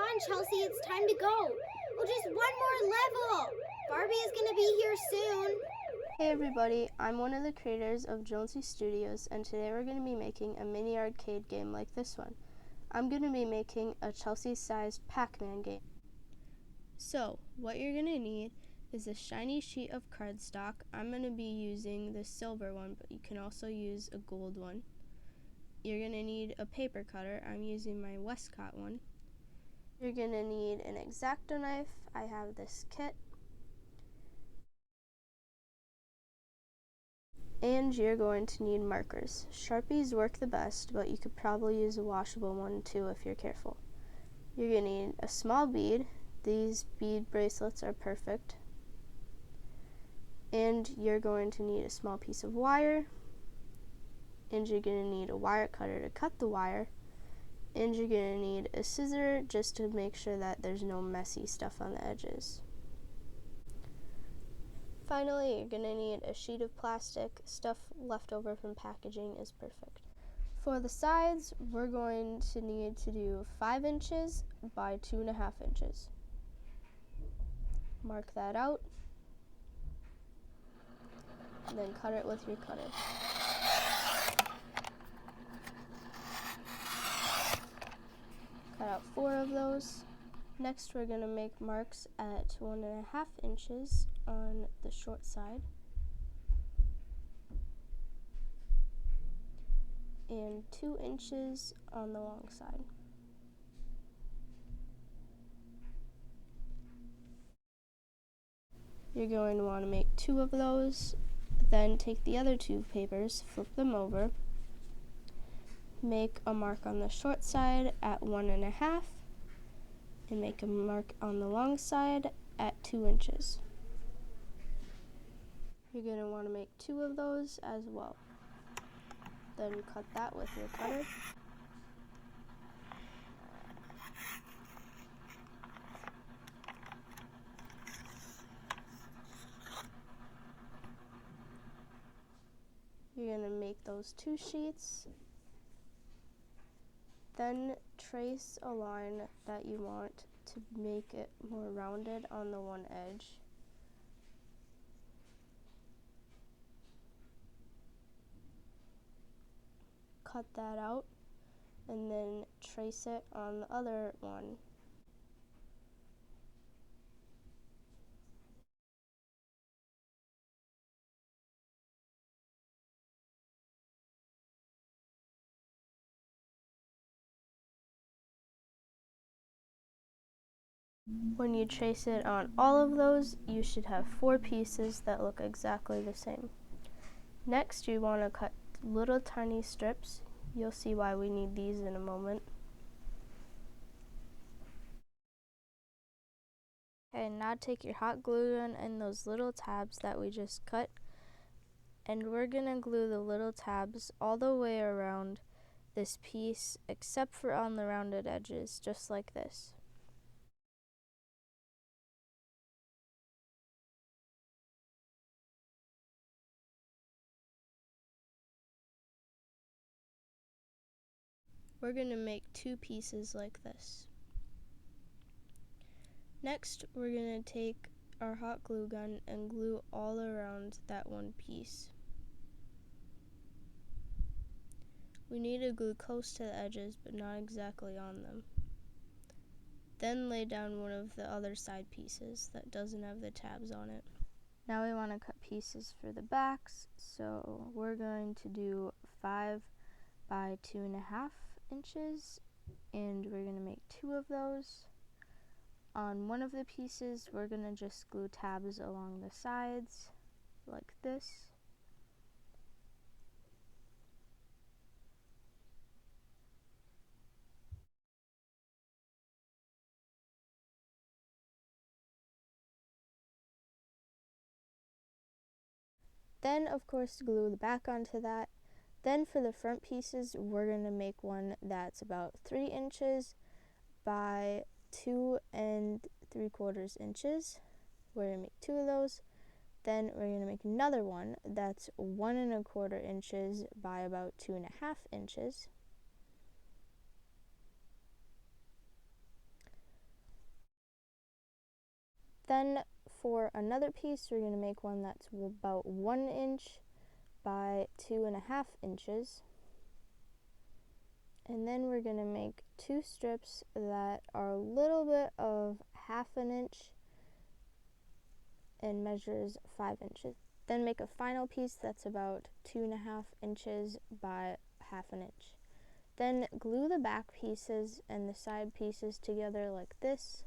on, Chelsea, it's time to go. Oh, just one more level. Barbie is going to be here soon. Hey everybody, I'm one of the creators of Jonzie Studios, and today we're going to be making a mini arcade game like this one. I'm going to be making a Chelsea-sized PacMan game. So, what you're going to need is a shiny sheet of cardstock. I'm going to be using the silver one, but you can also use a gold one. You're going to need a paper cutter. I'm using my Westcott one. You're going to need an X-Acto knife. I have this kit. And you're going to need markers. Sharpies work the best, but you could probably use a washable one too if you're careful. You're going to need a small bead. These bead bracelets are perfect. And you're going to need a small piece of wire. And you're going to need a wire cutter to cut the wire. And you're going to need a scissor just to make sure that there's no messy stuff on the edges. Finally, you're going to need a sheet of plastic. Stuff left over from packaging is perfect. For the sides, we're going to need to do 5 inches by 2.5 inches. Mark that out, and then cut it with your cutter. Cut out 4 of those. Next, we're going to make marks at 1.5 inches on the short side and 2 inches on the long side. You're going to want to make 2 of those, then take the other 2 papers, flip them over, make a mark on the short side at 1.5, and make a mark on the long side at 2 inches. You're going to want to make 2 of those as well. Then cut that with your cutter. You're going to make those 2 sheets. Then trace a line that you want to make it more rounded on the one edge. Cut that out and then trace it on the other one. When you trace it on all of those, you should have 4 pieces that look exactly the same. Next, you want to cut little tiny strips. You'll see why we need these in a moment. Okay, now take your hot glue gun and those little tabs that we just cut, and we're going to glue the little tabs all the way around this piece except for on the rounded edges, just like this. We're going to make 2 pieces like this. Next, we're going to take our hot glue gun and glue all around that one piece. We need to glue close to the edges, but not exactly on them. Then lay down one of the other side pieces that doesn't have the tabs on it. Now we want to cut pieces for the backs, so we're going to do 5 by 2.5 inches, and we're going to make 2 of those. On one of the pieces, we're going to just glue tabs along the sides, like this. Then, of course, glue the back onto that. Then for the front pieces, we're going to make one that's about 3 inches by 2 3/4 inches. We're going to make 2 of those. Then we're going to make another one that's 1 1/4 inches by about 2.5 inches. Then for another piece, we're going to make one that's about 1 inch by 2.5 inches. And then we're going to make 2 strips that are a little bit of 1/2 inch and measures 5 inches. Then make a final piece that's about 2.5 inches by 1/2 inch. Then glue the back pieces and the side pieces together like this.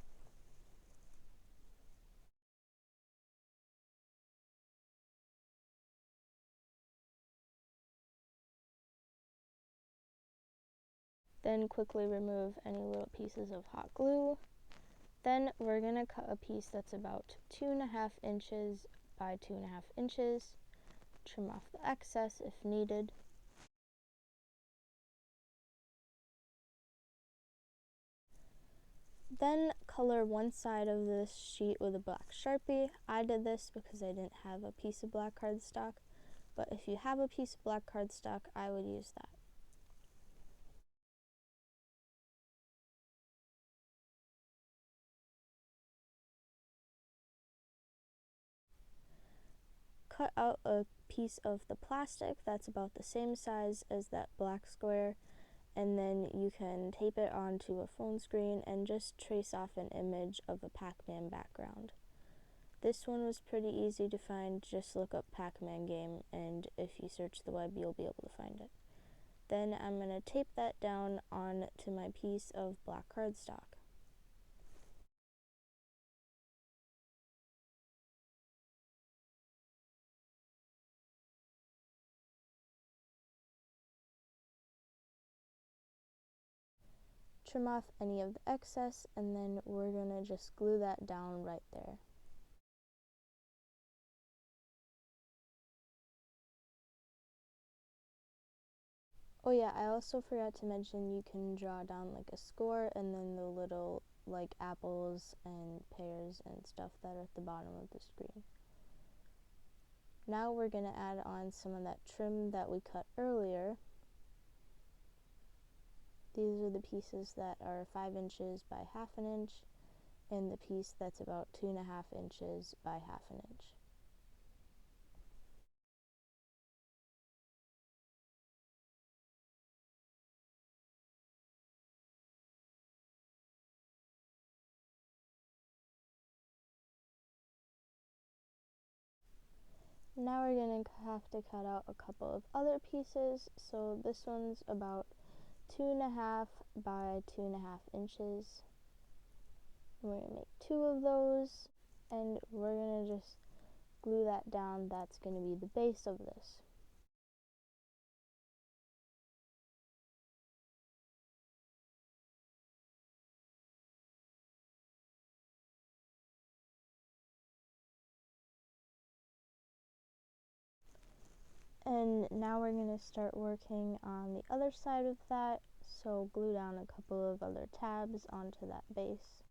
Then quickly remove any little pieces of hot glue. Then we're going to cut a piece that's about 2.5 inches by 2.5 inches. Trim off the excess if needed. Then color one side of this sheet with a black Sharpie. I did this because I didn't have a piece of black cardstock, but if you have a piece of black cardstock, I would use that. Cut out a piece of the plastic that's about the same size as that black square, and then you can tape it onto a phone screen and just trace off an image of a Pac-Man background. This one was pretty easy to find. Just look up PacMan Game, and if you search the web, you'll be able to find it. Then I'm going to tape that down onto my piece of black cardstock. Trim off any of the excess, and then we're going to just glue that down right there. Oh yeah, I also forgot to mention you can draw down like a score and then the little like apples and pears and stuff that are at the bottom of the screen. Now we're going to add on some of that trim that we cut earlier. These are the pieces that are 5 inches by 1/2 inch, and the piece that's about 2.5 inches by 1/2 inch. Now we're going to have to cut out a couple of other pieces. So this one's about 2.5 by 2.5 inches. We're going to make 2 of those, and we're going to just glue that down. That's going to be the base of this. And now we're going to start working on the other side of that. So glue down a couple of other tabs onto that base.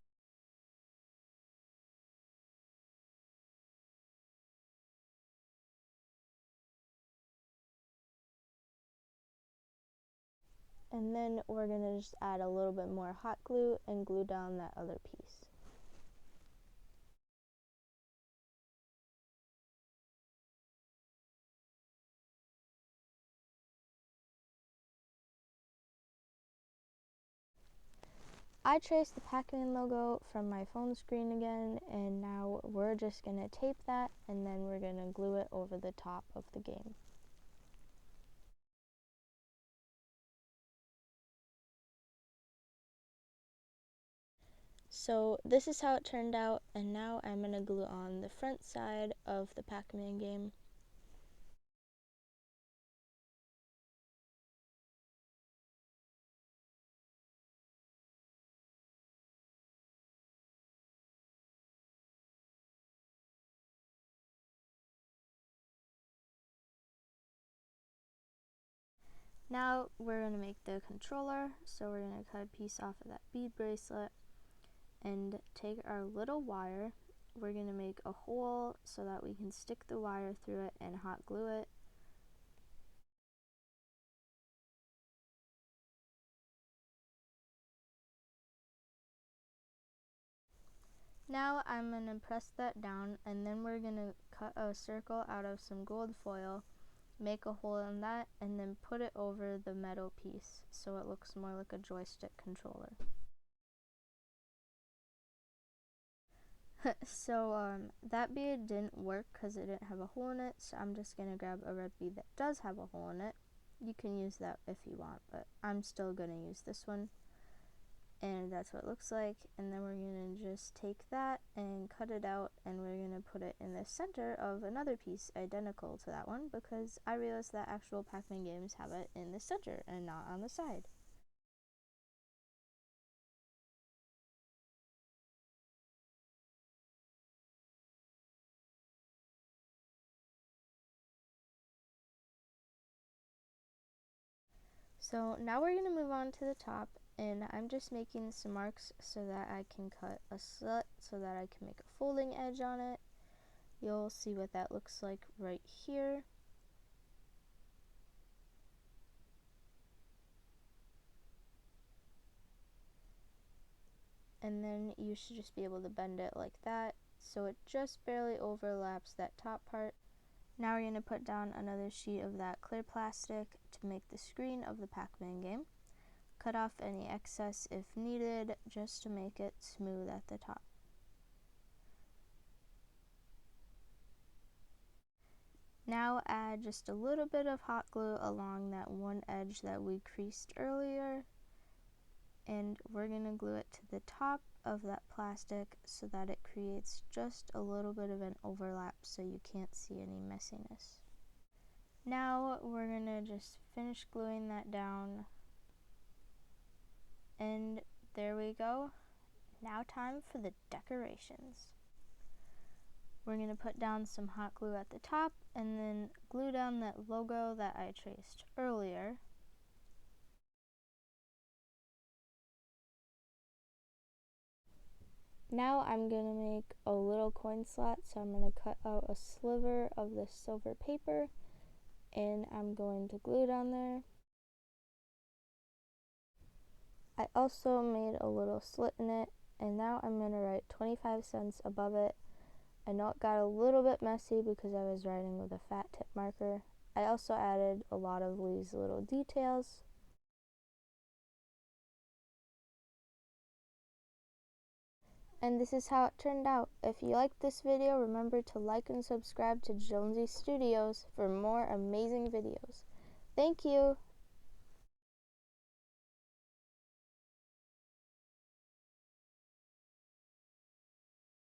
And then we're going to just add a little bit more hot glue and glue down that other piece. I traced the PacMan logo from my phone screen again, and now we're just going to tape that, and then we're going to glue it over the top of the game. So this is how it turned out, and now I'm going to glue on the front side of the PacMan game. Now we're going to make the controller, so we're going to cut a piece off of that bead bracelet and take our little wire. We're going to make a hole so that we can stick the wire through it and hot glue it. Now I'm going to press that down, and then we're going to cut a circle out of some gold foil, make a hole in that, and then put it over the metal piece so it looks more like a joystick controller. So that bead didn't work because it didn't have a hole in it, so I'm just going to grab a red bead that does have a hole in it. You can use that if you want, but I'm still going to use this one. And that's what it looks like. And then we're going to just take that and cut it out, and we're going to put it in the center of another piece identical to that one, because I realized that actual PacMan games have it in the center and not on the side. So now we're going to move on to the top, and I'm just making some marks so that I can cut a slit so that I can make a folding edge on it. You'll see what that looks like right here. And then you should just be able to bend it like that so it just barely overlaps that top part. Now we're going to put down another sheet of that clear plastic to make the screen of the PacMan game. Cut off any excess if needed, just to make it smooth at the top. Now add just a little bit of hot glue along that one edge that we creased earlier, and we're going to glue it to the top of that plastic so that it creates just a little bit of an overlap so you can't see any messiness. Now we're going to just finish gluing that down, and there we go. Now time for the decorations. We're going to put down some hot glue at the top and then glue down that logo that I traced earlier. Now I'm going to make a little coin slot, so I'm going to cut out a sliver of the silver paper and I'm going to glue it on there. I also made a little slit in it, and now I'm going to write 25 cents above it. I know it got a little bit messy because I was writing with a fat tip marker. I also added a lot of these little details. And this is how it turned out. If you liked this video, remember to like and subscribe to Jonzie Studios for more amazing videos. Thank you!